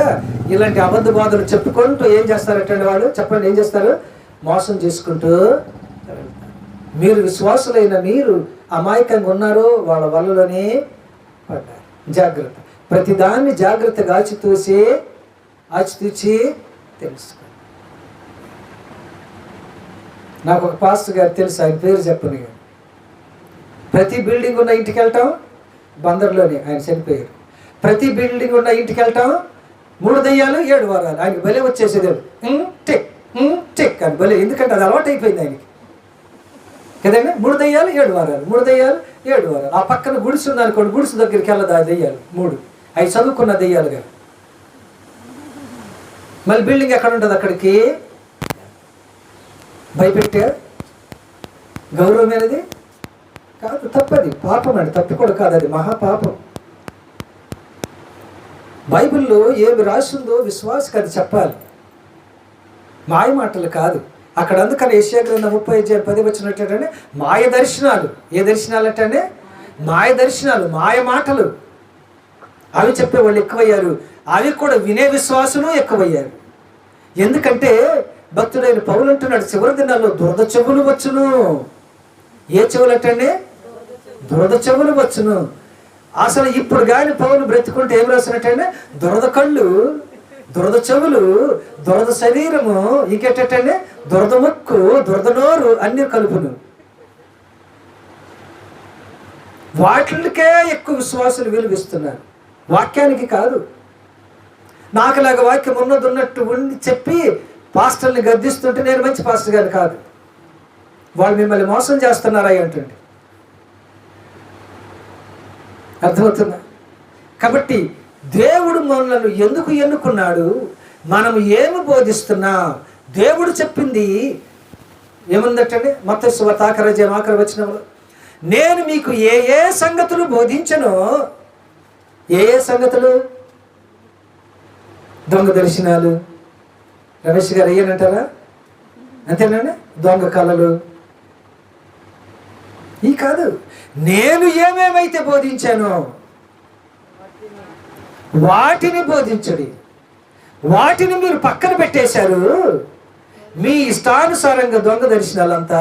ఇలాంటి అబద్ధ బోధలు చెప్పుకుంటూ ఏం చేస్తారటండి వాళ్ళు? చెప్పండి, ఏం చేస్తారు? మోసం చేసుకుంటూ. మీరు విశ్వాసులైన మీరు అమాయకంగా ఉన్నారో వాళ్ళ వల్లలోనే పడ్డారు. జాగ్రత్త, ప్రతిదాన్ని జాగ్రత్తగా ఆచితూచి తెలుసుకో. నాకు ఒక పాస్టర్ గారు తెలుసు, ఆయన పేరు చెప్పను. ప్రతి బిల్డింగ్ ఉన్న ఇంటికి వెళ్ళటం, బందర్లోనే ఆయన చనిపోయారు. ప్రతి బిల్డింగ్ ఉన్న ఇంటికి వెళ్ళటం, 3 దయ్యాలు 7 వారాలు. ఆయనకి భలే వచ్చేసేది, టిక్ టిక్ అని భలే. ఎందుకంటే అది అలవాటు అయిపోయింది ఆయనకి కదండి. 3 దయ్యాలు 7 వారాలు, 3 దయ్యాలు 7 వారాలు. ఆ పక్కన గుడిసు ఉందనుకోండి, గుడిసు దగ్గరికి వెళ్ళదు ఆ దయ్యాలు 3. అవి చదువుకున్న దయ్యాలుగా. మళ్ళీ బిల్డింగ్ ఎక్కడ ఉంటుంది అక్కడికి భయపెట్టే గౌరవమైనది కాదు, తప్పది, పాపం అండి. తప్పు కూడా కాదు, అది మహాపాపం. బైబిల్లో ఏమి రాసిందో విశ్వాసకి అది చెప్పాలి, మాయ మాటలు కాదు. అక్కడ అందుకని యెషయా గ్రంథం 35:10 వచ్చినట్లే మాయ దర్శనాలు. ఏ దర్శనాలు అంటే? మాయ దర్శనాలు, మాయ మాటలు. అవి చెప్పేవాళ్ళు ఎక్కువయ్యారు, అవి కూడా వినే విశ్వాసులు ఎక్కువయ్యారు. ఎందుకంటే భక్తుడైన పౌలు అంటున్నాడు, చివరి దినాల్లో దురద చెవులు వచ్చును. ఏ చెవులు అంటే? దురద చెవులు వచ్చును. అసలు ఇప్పుడు కానీ పౌలు బ్రతుకుంటే ఏం రాసినట్టంటే, దురద కళ్ళు, దురద చెవులు, దురద శరీరము, ఇంకేటంటే దురద ముక్కు, దురద నోరు, అన్ని కలుపును. వాటికే ఎక్కువ విశ్వాసులు విలువిస్తున్నారు, వాక్యానికి కాదు. నాకులాగా వాక్యం ఉన్నట్టు ఉండి చెప్పి పాస్టర్ని గద్దిస్తుంటే నేను మంచి పాస్టర్ గారు కాదు. వాళ్ళు మిమ్మల్ని మోసం చేస్తున్నారా అంటుండే. అర్థమవుతుందా? కాబట్టి దేవుడు మనల్ని ఎందుకు ఎన్నుకున్నాడు, మనం ఏమి బోధిస్తున్నాం, దేవుడు చెప్పింది ఏముందటండి? మత్తయి సువార్త 8 వచనంలో, నేను మీకు ఏ ఏ సంగతులు బోధించనో. ఏ ఏ సంగతులు? దొంగ దర్శనాలు. రమేష్ గారు అయ్యానంటారా? అంతేనండి. దొంగ కళలు ఈ కాదు, నేను ఏమేమైతే బోధించానో వాటిని బోధించడి. వాటిని మీరు పక్కన పెట్టేశారు, మీ ఇష్టానుసారంగా దొంగ దర్శనాలంతా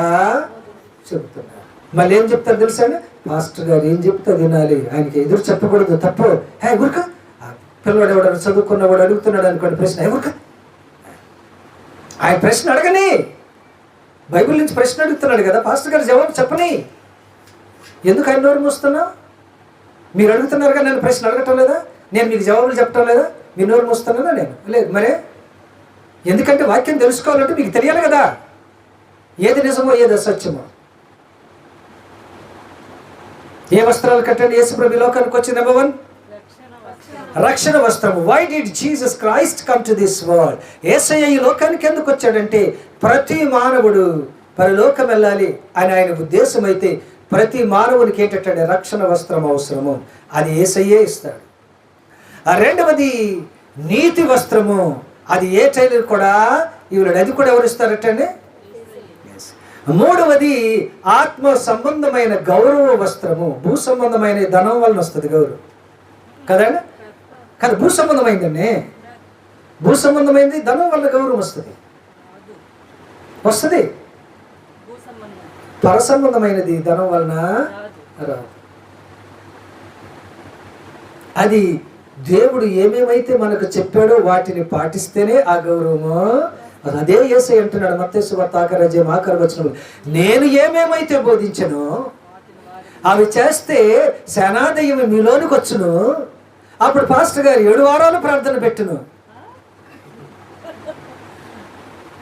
చెబుతున్నారు. మళ్ళీ ఏం చెప్తారు తెలుసా? మాస్టర్ గారు ఏం చెప్తా వినాలి, ఆయనకి ఎదురు చెప్పకూడదు, తప్పు. ఊరిక పిల్లవాడు ఎవడన్నా చదువుకున్నవాడు అడుగుతున్నాడు అనుకోండి ప్రశ్న, ఊరిక ఆయన ప్రశ్న అడగని. బైబిల్ నుంచి ప్రశ్న అడుగుతున్నాడు కదా, పాస్టర్ గారు జవాబు చెప్పని. ఎందుకు ఆయన నోరు మూస్తున్నా? మీరు అడుగుతున్నారుగా, నేను ప్రశ్న అడగటం లేదా? నేను మీకు జవాబులు చెప్పటం లేదా? మీ నోరు మూస్తున్నానా? నేను లేదు. మరే ఎందుకంటే వాక్యం తెలుసుకోవాలంటే మీకు తెలియాలి కదా, ఏది నిజమో ఏది అసత్యమో. ఏ వస్త్రాలు కట్టండి? యేసుప్రభు ఈ లోకానికి వచ్చి నెంబర్ 1 రక్షణ వస్త్రము. Why did Jesus Christ come to this world? యేసయ్య ఈ లోకానికి ఎందుకు వచ్చాడంటే ప్రతి మానవుడు పరలోకం వెళ్ళాలి అని ఆయన ఉద్దేశం అయితే, ప్రతి మానవునికి ఏంటంటే రక్షణ వస్త్రం అవసరము, అది యేసయ్యే ఇస్తాడు. రెండవది నీతి వస్త్రము, అది ఏ టైలర్ కూడా ఇవ్వలేడు, అది కూడా ఎవరు ఇస్తారటండి? మూడవది ఆత్మ సంబంధమైన గౌరవ వస్త్రము. భూ సంబంధమైన ధనం వలన వస్తుంది గౌరవం కదండి, కదా? భూ సంబంధమైందండి, భూ సంబంధమైంది ధనం వల్ల గౌరవం వస్తుంది. పర సంబంధమైనది ధనం వలన రాదు. అది దేవుడు ఏమేమైతే మనకు చెప్పాడో వాటిని పాటిస్తేనే ఆ గౌరవము. అదే యేసయ్య అంటున్నాడు మత్తయి సువార్త 6:1, నేను ఏమేమైతే బోధించను అవి చేస్తే సేనాదయ్యం మీలోనికి వచ్చును, అప్పుడు పాస్టర్ గారు 7 వారాలు ప్రార్థన పెట్టును.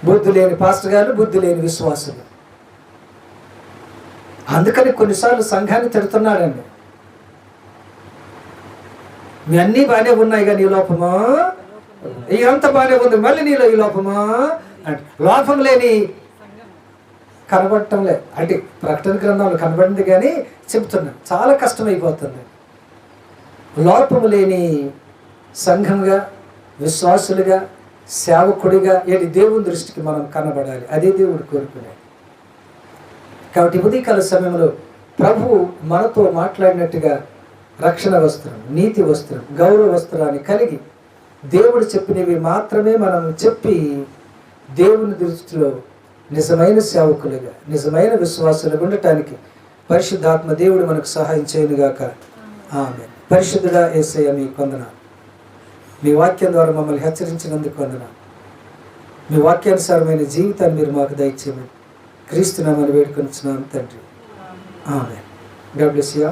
బుద్ధి లేని పాస్టర్ గారు, బుద్ధి లేని విశ్వాసులు. అందుకని కొన్నిసార్లు సంఘాన్ని తిడుతున్నాడండి. మీ అన్నీ బాగానే ఉన్నాయి కానీ ఈ లోపమా, ఇదంతా బాగానే ఉంది, మళ్ళీ నీలో ఈ లోపమా అంటే లోపం లేని కనబడటంలే. అంటే ప్రకటన గ్రంథంలో కనబడింది కానీ చెప్తున్నా, చాలా కష్టమైపోతుంది. లోపము లేని సంఘంగా, విశ్వాసులుగా, సేవకుడిగా దేవుని దృష్టికి మనం కనబడాలి. అదే దేవుడు కోరుకునేది. కాబట్టి ఉదయకాల సమయంలో ప్రభు మనతో మాట్లాడినట్టుగా రక్షణ వస్త్రం, నీతి వస్త్రం, గౌరవ వస్త్రాన్ని కలిగి దేవుడు చెప్పినవి మాత్రమే మనం చెప్పి దేవుని దృష్టిలో నిజమైన సేవకులుగా, నిజమైన విశ్వాసులుగా ఉండటానికి పరిశుద్ధాత్మ దేవుడు మనకు సహాయం చేయనుగాక. ఆమేన్. పరిశుద్ధుడా యేసయ్య మీకు వందనాలు. మీ వాక్యం ద్వారా మమ్మల్ని హెచ్చరించినందుకు వందనాలు. మీ వాక్యానుసారమైన జీవితాన్ని మీరు మాకు దయచేయమని క్రీస్తు నామమున వేడుకొనుచున్నాను తండ్రి. ఆమేన్. God bless you.